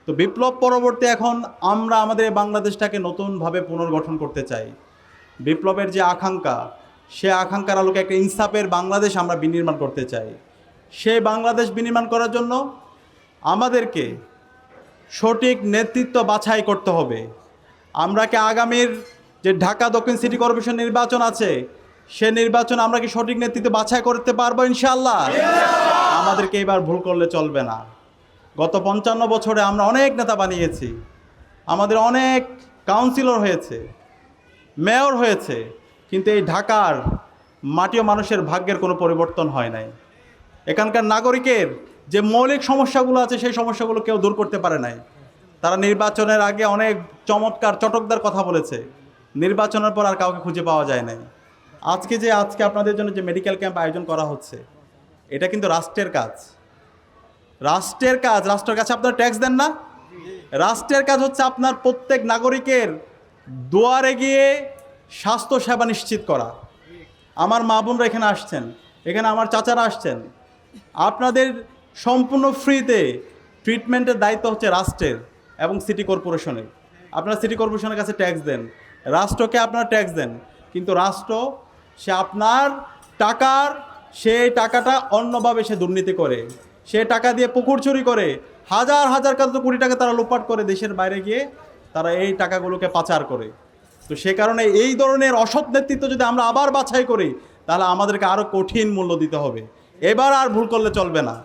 তো বিপ্লব পরবর্তী এখন আমরা আমাদের বাংলাদেশটাকে নতুনভাবে পুনর্গঠন করতে চাই। বিপ্লবের যে আকাঙ্ক্ষা, সে আকাঙ্ক্ষার আলোকে একটা ইনসাফের বাংলাদেশ আমরা বিনির্মাণ করতে চাই। সেই বাংলাদেশ বিনির্মাণ করার জন্য আমাদেরকে সঠিক নেতৃত্ব বাছাই করতে হবে। আমরা কি আগামীর যে ঢাকা দক্ষিণ সিটি কর্পোরেশন নির্বাচন আছে, সে নির্বাচন আমরা কি সঠিক নেতৃত্ব বাছাই করতে পারবো ইনশাআল্লাহ? আমাদেরকে এবার ভুল করলে চলবে না। গত 55 বছরে আমরা অনেক নেতা বানিয়েছি, আমাদের অনেক কাউন্সিলর হয়েছে, মেয়র হয়েছে, কিন্তু এই ঢাকার মাটি ও মানুষের ভাগ্যের কোনো পরিবর্তন হয় নাই। এখানকার নাগরিকের যে মৌলিক সমস্যাগুলো আছে, সেই সমস্যাগুলো কেউ দূর করতে পারে নাই। তারা নির্বাচনের আগে অনেক চমৎকার চটকদার কথা বলেছে, নির্বাচনের পর আর কাউকে খুঁজে পাওয়া যায় নাই। আজকে আপনাদের জন্য যে মেডিকেল ক্যাম্প আয়োজন করা হচ্ছে, এটা কিন্তু রাষ্ট্রের কাজ। রাষ্ট্রের কাছে আপনারা ট্যাক্স দেন না? রাষ্ট্রের কাজ হচ্ছে আপনার প্রত্যেক নাগরিকের দুয়ারে গিয়ে স্বাস্থ্য সেবা নিশ্চিত করা। আমার মা বোনরা এখানে আসছেন, এখানে আমার চাচারা আসছেন, আপনাদের সম্পূর্ণ ফ্রিতে ট্রিটমেন্টের দায়িত্ব হচ্ছে রাষ্ট্রের এবং সিটি কর্পোরেশনের। আপনারা সিটি কর্পোরেশনের কাছে ট্যাক্স দেন, রাষ্ট্রকে আপনারা ট্যাক্স দেন, কিন্তু রাষ্ট্র সে আপনার সেই টাকাটা অন্যভাবে সে দুর্নীতি করে, সে টাকা দিয়ে পুকুর চুরি করে, হাজার হাজার কোটি টাকা তারা লোপাট করে দেশের বাইরে গিয়ে তারা এই টাকাগুলোকে পাচার করে। তো সে কারণে এই ধরনের অসৎ নেতৃত্ব যদি আমরা আবার বাছাই করি, তাহলে আমাদেরকে আরও কঠিন মূল্য দিতে হবে। এবার আর ভুল করলে চলবে না।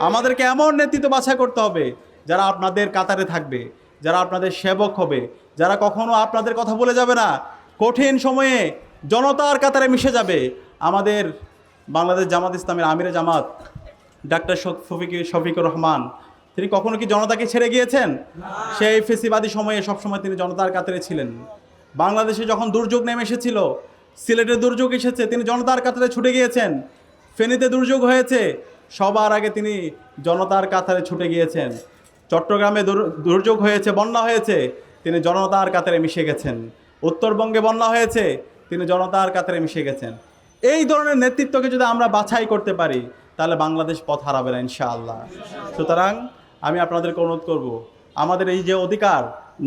আমাদেরকে এমন নেতৃত্ব বাছাই করতে হবে যারা আপনাদের কাতারে থাকবে, যারা আপনাদের সেবক হবে, যারা কখনো আপনাদের কথা বলে যাবে না, কঠিন সময়ে জনতার কাতারে মিশে যাবে। আমাদের বাংলাদেশ জামাত ইসলামের আমিরে জামাত ডাক্তার শফিকুর রহমান, তিনি কখনো কি জনতাকে ছেড়ে গিয়েছেন? সেই ফেসিবাদী সময়ে সবসময় তিনি জনতার কাতারে ছিলেন। বাংলাদেশে যখন দুর্যোগ নেমে এসেছিল, সিলেটে দুর্যোগ এসেছে, তিনি জনতার কাতারে ছুটে গিয়েছেন। ফেনীতে দুর্যোগ হয়েছে, সবার আগে তিনি জনতার কাতারে ছুটে গিয়েছেন। চট্টগ্রামে দুর্যোগ হয়েছে, বন্যা হয়েছে, তিনি জনতার কাতারে মিশে গেছেন। উত্তরবঙ্গে বন্যা হয়েছে, তিনি জনতার কাতারে মিশে গেছেন। এই ধরনের নেতৃত্বকে যদি আমরা বাছাই করতে পারি, তাহলে বাংলাদেশ পথ হারাবে না ইনশাআল্লাহ। সুতরাং আমি আপনাদেরকে অনুরোধ করব, আমাদের এই যে অধিকার,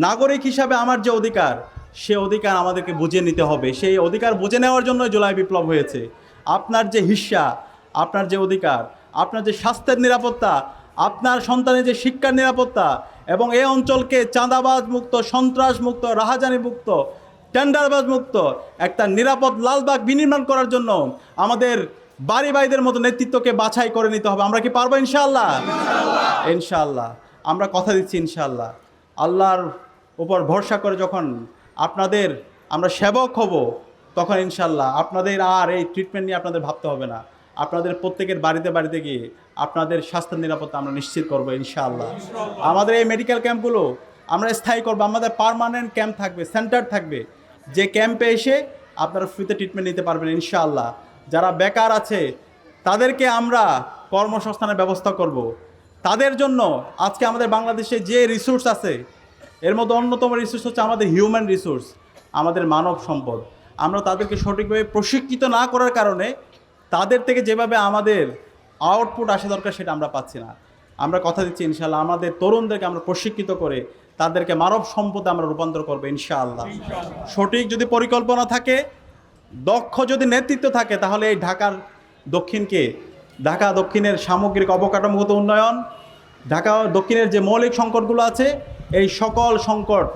নাগরিক হিসাবে আমার যে অধিকার, সে অধিকার আমাদেরকে বুঝে নিতে হবে। সেই অধিকার বুঝে নেওয়ার জন্য জুলাই বিপ্লব হয়েছে। আপনার যে হিস্সা, আপনার যে অধিকার, আপনার যে স্বাস্থ্যের নিরাপত্তা, আপনার সন্তানের যে শিক্ষার নিরাপত্তা, এবং এই অঞ্চলকে চাঁদাবাজ মুক্ত, সন্ত্রাস মুক্ত, রাহাজানি মুক্ত, টেন্ডারবাজ মুক্ত একটা নিরাপদ লালবাগ বিনির্মাণ করার জন্য আমাদের বাড়ি ভাইদের মতো নেতৃত্বকে বাছাই করে নিতে হবে। আমরা কি পারবো ইনশাআল্লাহ? ইনশাআল্লাহ আমরা কথা দিচ্ছি ইনশাআল্লাহ। আল্লাহর উপর ভরসা করে যখন আপনাদের আমরা সেবক হব, তখন ইনশাআল্লাহ আপনাদের আর এই ট্রিটমেন্ট নিয়ে আপনাদের ভাবতে হবে না। আপনাদের প্রত্যেকের বাড়িতে গিয়ে আপনাদের স্বাস্থ্যের নিরাপত্তা আমরা নিশ্চিত করবো ইনশাআল্লাহ। আমাদের এই মেডিকেল ক্যাম্পগুলো আমরা স্থায়ী করবো, আমাদের পার্মানেন্ট ক্যাম্প থাকবে, সেন্টার থাকবে, যে ক্যাম্পে এসে আপনারা ফ্রিতে ট্রিটমেন্ট নিতে পারবেন ইনশাআল্লাহ। যারা বেকার আছে তাদেরকে আমরা কর্মসংস্থানের ব্যবস্থা করব। তাদের জন্য আজকে আমাদের বাংলাদেশে যে রিসোর্স আছে, এর মধ্যে অন্যতম রিসোর্স হচ্ছে আমাদের হিউম্যান রিসোর্স, আমাদের মানব সম্পদ। আমরা তাদেরকে সঠিকভাবে প্রশিক্ষিত না করার কারণে তাদের থেকে যেভাবে আমাদের আউটপুট আসা দরকার সেটা আমরা পাচ্ছি না। আমরা কথা দিচ্ছি ইনশাআল্লাহ আমাদের তরুণদেরকে আমরা প্রশিক্ষিত করে তাদেরকে মানব সম্পদে আমরা রূপান্তর করবো ইনশাআল্লাহ। সঠিক যদি পরিকল্পনা থাকে, দক্ষ যদি নেতৃত্ব থাকে, তাহলে এই ঢাকা দক্ষিণের সামগ্রিক অবকাঠামোগত উন্নয়ন, ঢাকা দক্ষিণের যে মৌলিক সংকটগুলো আছে, এই সকল সংকট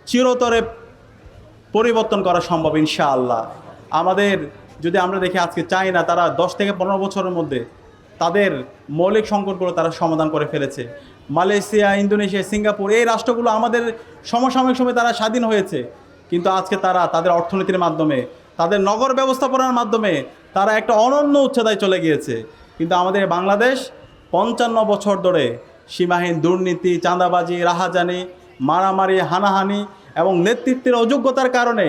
চিরতরে পরিবর্তন করা সম্ভব ইনশাআল্লাহ। আমাদের যদি আমরা দেখি আজকে চায়না, তারা 10 থেকে 15 বছরের মধ্যে তাদের মৌলিক সংকটগুলো তারা সমাধান করে ফেলেছে। মালয়েশিয়া, ইন্দোনেশিয়া, সিঙ্গাপুর, এই রাষ্ট্রগুলো আমাদের সমসাময়িক সময়ে তারা স্বাধীন হয়েছে, কিন্তু আজকে তারা তাদের অর্থনীতির মাধ্যমে, তাদের নগর ব্যবস্থাপনার মাধ্যমে তারা একটা অনন্য উচ্চতায় চলে গিয়েছে। কিন্তু আমাদের বাংলাদেশ 55 বছর ধরে সীমাহীন দুর্নীতি, চাঁদাবাজি, রাহাজানি, মারামারি, হানাহানি এবং নেতৃত্বের অযোগ্যতার কারণে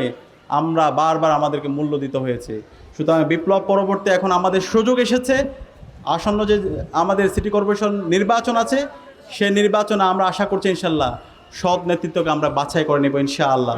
আমরা বারবার আমাদেরকে মূল্য দিতে হয়েছে। সুতরাং বিপ্লব পরবর্তী এখন আমাদের সুযোগ এসেছে। আসন্ন যে আমাদের সিটি কর্পোরেশন নির্বাচন আছে, সে নির্বাচনে আমরা আশা করছি ইনশাআল্লাহ সৎ নেতৃত্বকে আমরা বাছাই করে নেব ইনশাআল্লাহ।